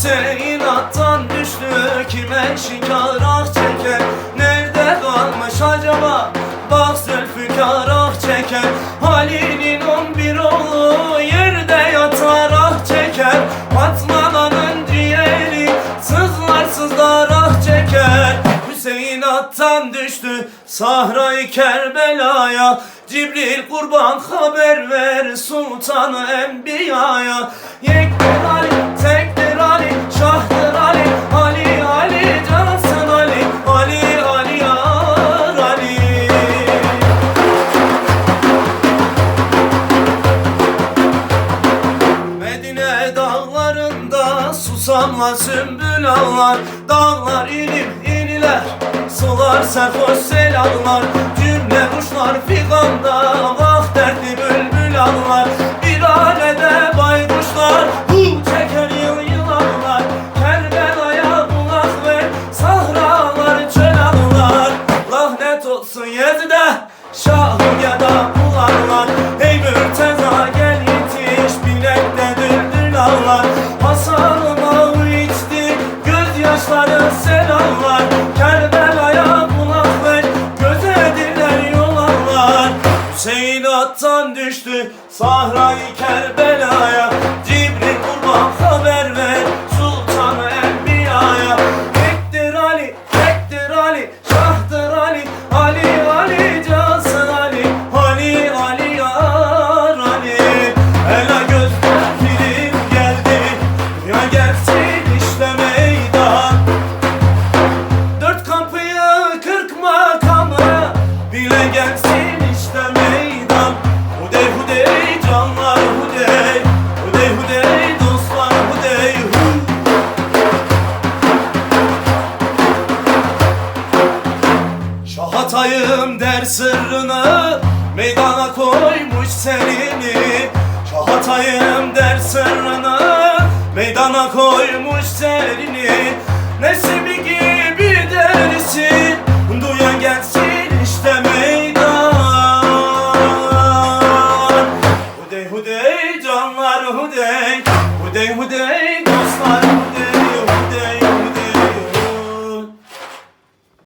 Hüseyin attan düştü, kime şikar ah çeker. Nerede kalmış acaba, bak Zülfikar ah çeker. Halil'in 11 oğlu yerde yatar ah çeker. Fatma'nın ciğeri sızlar sızlar ah çeker. Hüseyin attan düştü Sahra-i Kerbela'ya. Cibril kurban haber ver Sultan-ı Enbiya'ya. Yektir Ali, tektir Ali, şahtır Ali, Ali Ali cansın Ali, Ali Ali yar Ali. Medine dağlarında susamla sümbül ağlar. Dağlar inip iniler, sular serhoş selamlar. Cümle kuşlar figanda, vah dertli bülbül ağlar. Bir alede baykuşlar, hu çeker yılanlar. Kerbela'ya kulak ver, sahralar çöl ağlar. Lahnet olsun Yezid'e, şahım ya da bulanlar. Ey Mürteza gel yetiş, bilekte düldül ağlar. Hasan'ım ağı içti, gözyaşları selamlar. Kerbela'ya kulak ver, göze diler yol ağlar. Hüseyin attan düştü Sahra-i Kerbela'ya. Cibril kurban haber ver Sultan-ı Enbiya'ya. Tektir Ali, tektir Ali, şahtır Ali, Ali Ali cansın Ali, Ali Ali yar Ali. Ela gözler film geldi, ya gelsin işte meydan. Dört kapıyı 40 makamı bile gelsin işte meydan. Hudey hudey canlar hudey, hudey hudey dostlar hudey hu. Şah Hatay'ım der sırrını, meydana koymuş serini. Şah Hatay'ım der sırrını, meydana koymuş serini. Nesibi gibi dersin, duyan gelsin işte meydan. Hudey hudey canlar hudey,